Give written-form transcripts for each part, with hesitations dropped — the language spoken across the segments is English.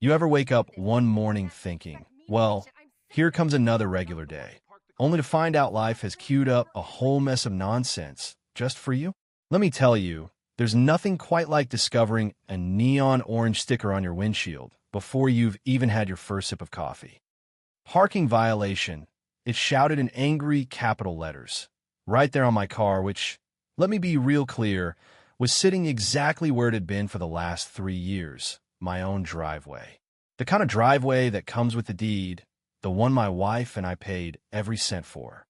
You ever wake up one morning thinking, well, here comes another regular day, only to find out life has queued up a whole mess of nonsense just for you? Let me tell you, there's nothing quite like discovering a neon orange sticker on your windshield before you've even had your first sip of coffee. Parking violation. It's shouted in angry capital letters right there on my car, which, let me be real clear, was sitting exactly where it had been for the last 3 years, my own driveway. The kind of driveway that comes with the deed, the one my wife and I paid every cent for.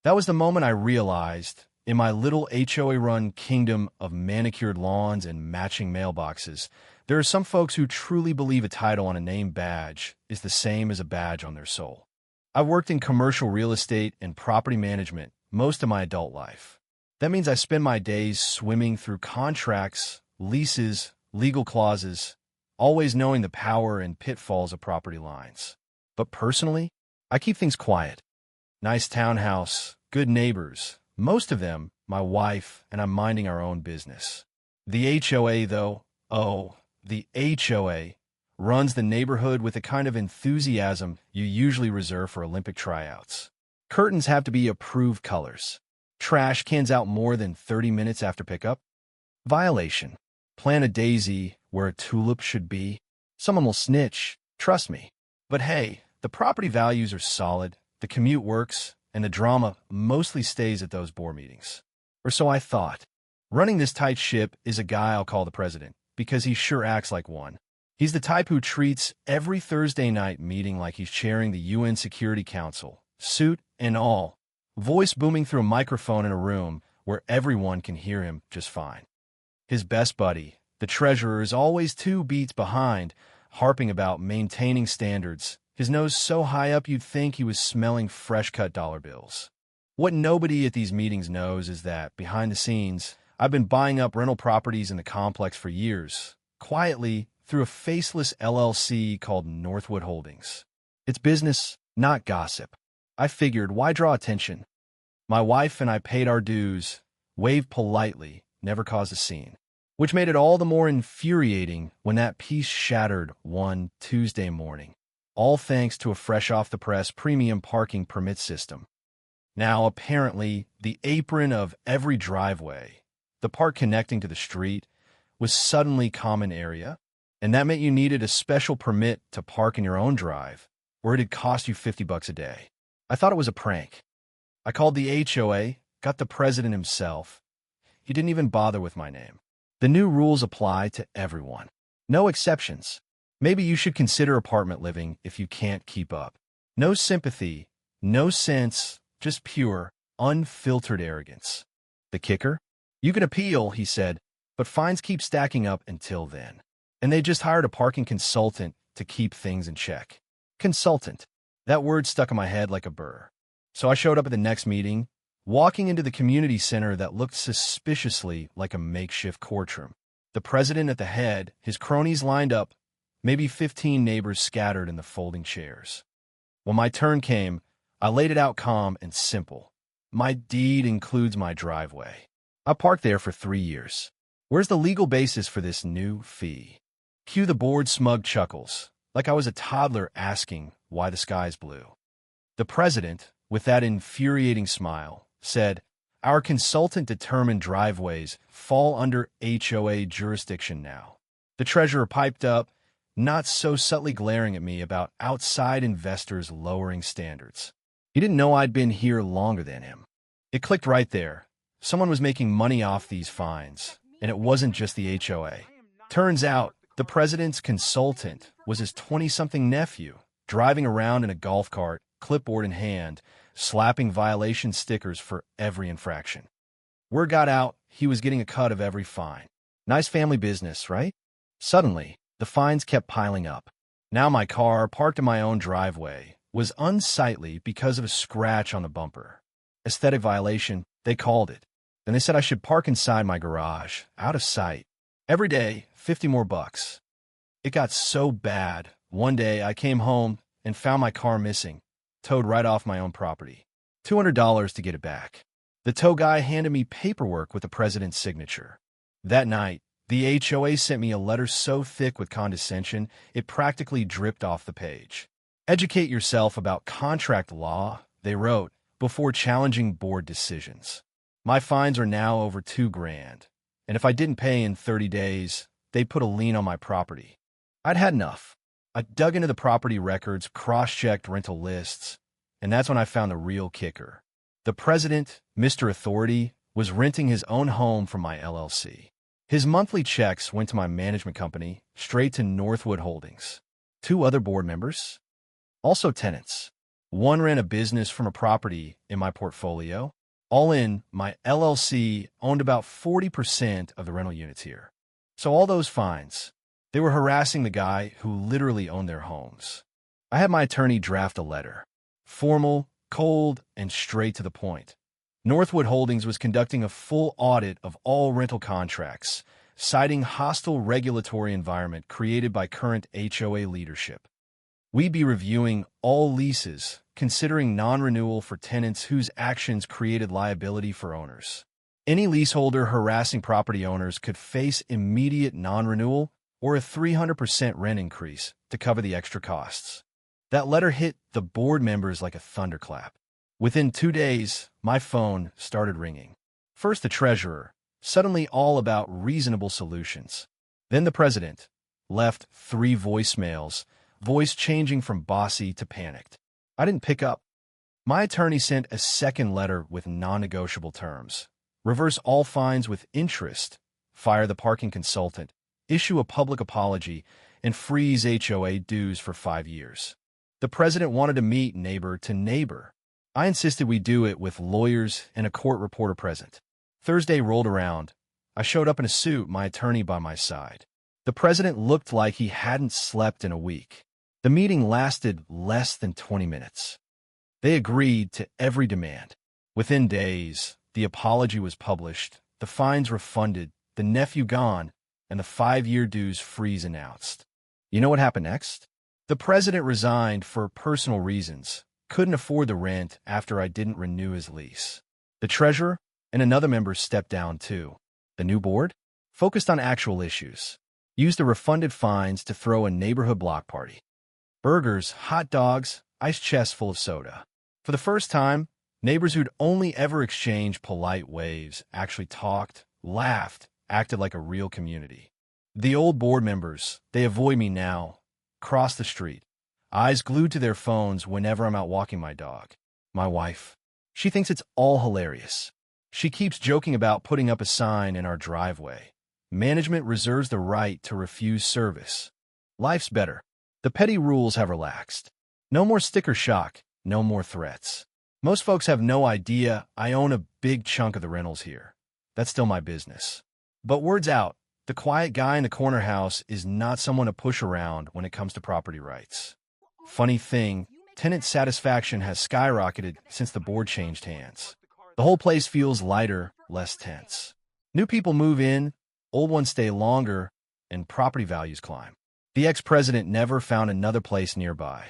That was the moment I realized, in my little HOA-run kingdom of manicured lawns and matching mailboxes, there are some folks who truly believe a title on a name badge is the same as a badge on their soul. I've worked in commercial real estate and property management most of my adult life. That means I spend my days swimming through contracts, leases, legal clauses, always knowing the power and pitfalls of property lines. But personally, I keep things quiet. Nice townhouse, good neighbors, most of them, my wife, and I'm minding our own business. The HOA, though, the HOA, runs the neighborhood with the kind of enthusiasm you usually reserve for Olympic tryouts. Curtains have to be approved colors. Trash cans out more than 30 minutes after pickup. Violation. Plant a daisy where a tulip should be. Someone will snitch, trust me. But hey, the property values are solid, the commute works, and the drama mostly stays at those board meetings. Or so I thought. Running this tight ship is a guy I'll call the president, because he sure acts like one. He's the type who treats every Thursday night meeting like he's chairing the UN Security Council, suit and all, voice booming through a microphone in a room where everyone can hear him just fine. His best buddy, the treasurer, is always 2 beats behind, harping about maintaining standards, his nose so high up you'd think he was smelling fresh-cut dollar bills. What nobody at these meetings knows is that, behind the scenes, I've been buying up rental properties in the complex for years, quietly, through a faceless LLC called Northwood Holdings. It's business, not gossip. I figured, why draw attention? My wife and I paid our dues, waved politely, never caused a scene, which made it all the more infuriating when that peace shattered one Tuesday morning, all thanks to a fresh-off-the-press premium parking permit system. Now, apparently, the apron of every driveway, the part connecting to the street, was suddenly common area, and that meant you needed a special permit to park in your own drive, or it'd cost you $50 a day. I thought it was a prank. I called the HOA, got the president himself. He didn't even bother with my name. The new rules apply to everyone. No exceptions. Maybe you should consider apartment living if you can't keep up. No sympathy, no sense, just pure, unfiltered arrogance. The kicker? You can appeal, he said, but fines keep stacking up until then. And they just hired a parking consultant to keep things in check. Consultant. That word stuck in my head like a burr. So I showed up at the next meeting, walking into the community center that looked suspiciously like a makeshift courtroom. The president at the head, his cronies lined up, maybe 15 neighbors scattered in the folding chairs. When my turn came, I laid it out calm and simple. My deed includes my driveway. I parked there for 3 years. Where's the legal basis for this new fee? Cue the bored smug chuckles, like I was a toddler asking why the sky's blue. The president, with that infuriating smile, said, "Our consultant determined driveways fall under HOA jurisdiction now." The treasurer piped up, not so subtly glaring at me about outside investors lowering standards. He didn't know I'd been here longer than him. It clicked right there. Someone was making money off these fines, and it wasn't just the HOA. Turns out, the president's consultant was his 20-something nephew, driving around in a golf cart, clipboard in hand, slapping violation stickers for every infraction. Word got out he was getting a cut of every fine. Nice family business, right? Suddenly, the fines kept piling up. Now my car, parked in my own driveway, was unsightly because of a scratch on the bumper. Aesthetic violation, they called it. Then they said I should park inside my garage, out of sight. Every day, 50 more bucks. It got so bad, one day I came home and found my car missing, towed right off my own property. $200 to get it back. The tow guy handed me paperwork with the president's signature. That night, The HOA sent me a letter so thick with condescension, it practically dripped off the page. Educate yourself about contract law, they wrote, before challenging board decisions. My fines are now over $2,000, and if I didn't pay in 30 days, they'd put a lien on my property. I'd had enough. I dug into the property records, cross-checked rental lists, and that's when I found the real kicker. The president, Mr. Authority, was renting his own home from my LLC. His monthly checks went to my management company, straight to Northwood Holdings. 2 other board members, also tenants. One ran a business from a property in my portfolio. All in, my LLC owned about 40% of the rental units here. So all those fines, they were harassing the guy who literally owned their homes. I had my attorney draft a letter. Formal, cold, and straight to the point. Northwood Holdings was conducting a full audit of all rental contracts, citing hostile regulatory environment created by current HOA leadership. We'd be reviewing all leases, considering non-renewal for tenants whose actions created liability for owners. Any leaseholder harassing property owners could face immediate non-renewal or a 300% rent increase to cover the extra costs. That letter hit the board members like a thunderclap. Within 2 days, my phone started ringing. First the treasurer, suddenly all about reasonable solutions. Then the president, left 3 voicemails, voice changing from bossy to panicked. I didn't pick up. My attorney sent a second letter with non-negotiable terms. Reverse all fines with interest, fire the parking consultant, issue a public apology, and freeze HOA dues for 5 years. The president wanted to meet neighbor to neighbor. I insisted we do it with lawyers and a court reporter present. Thursday rolled around. I showed up in a suit, my attorney by my side. The president looked like he hadn't slept in a week. The meeting lasted less than 20 minutes. They agreed to every demand. Within days, the apology was published, the fines refunded, the nephew gone, and the 5-year dues freeze announced. You know what happened next? The president resigned for personal reasons, couldn't afford the rent after I didn't renew his lease. The treasurer and another member stepped down too. The new board focused on actual issues, used the refunded fines to throw a neighborhood block party. Burgers, hot dogs, ice chests full of soda. For the first time, neighbors who'd only ever exchanged polite waves actually talked, laughed, acted like a real community. The old board members, they avoid me now, cross the street, eyes glued to their phones whenever I'm out walking my dog. My wife, she thinks it's all hilarious. She keeps joking about putting up a sign in our driveway. Management reserves the right to refuse service. Life's better. The petty rules have relaxed. No more sticker shock, no more threats. Most folks have no idea I own a big chunk of the rentals here. That's still my business. But word's out. The quiet guy in the corner house is not someone to push around when it comes to property rights. Funny thing, tenant satisfaction has skyrocketed since the board changed hands. The whole place feels lighter, less tense. New people move in, old ones stay longer, and property values climb. The ex-president never found another place nearby.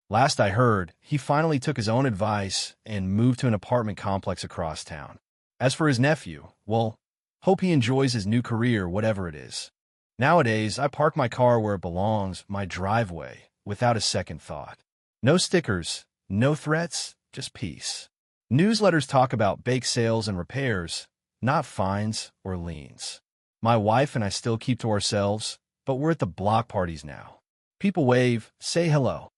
Last I heard, he finally took his own advice and moved to an apartment complex across town. As for his nephew, well, hope he enjoys his new career, whatever it is. Nowadays, I park my car where it belongs, my driveway, without a second thought. No stickers, no threats, just peace. Newsletters talk about bake sales and repairs, not fines or liens. My wife and I still keep to ourselves, but we're at the block parties now. People wave, say hello.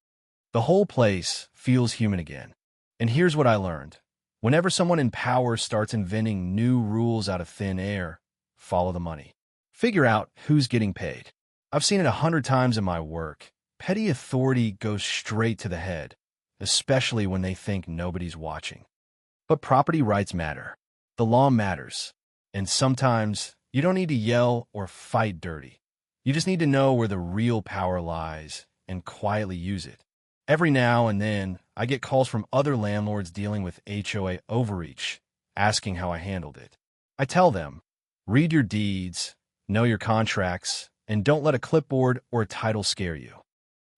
The whole place feels human again. And here's what I learned. Whenever someone in power starts inventing new rules out of thin air, follow the money. Figure out who's getting paid. I've seen it 100 times in my work. Petty authority goes straight to the head, especially when they think nobody's watching. But property rights matter. The law matters. And sometimes you don't need to yell or fight dirty. You just need to know where the real power lies and quietly use it. Every now and then, I get calls from other landlords dealing with HOA overreach, asking how I handled it. I tell them, read your deeds, know your contracts, and don't let a clipboard or a title scare you.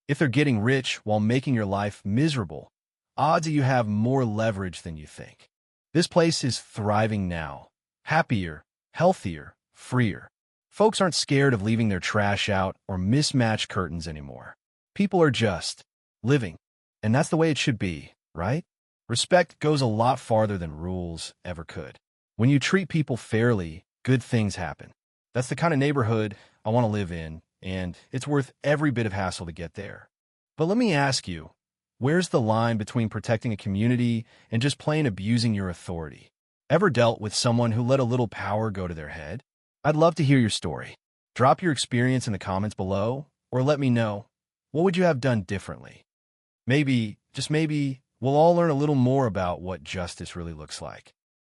If they're getting rich while making your life miserable, odds are you have more leverage than you think. This place is thriving now, happier, healthier, freer. Folks aren't scared of leaving their trash out or mismatched curtains anymore. People are just living, and that's the way it should be, right? Respect goes a lot farther than rules ever could. When you treat people fairly, good things happen. That's the kind of neighborhood I want to live in, and it's worth every bit of hassle to get there. But let me ask you, where's the line between protecting a community and just plain abusing your authority? Ever dealt with someone who let a little power go to their head? I'd love to hear your story. Drop your experience in the comments below, or let me know, what would you have done differently? Maybe, just maybe, we'll all learn a little more about what justice really looks like.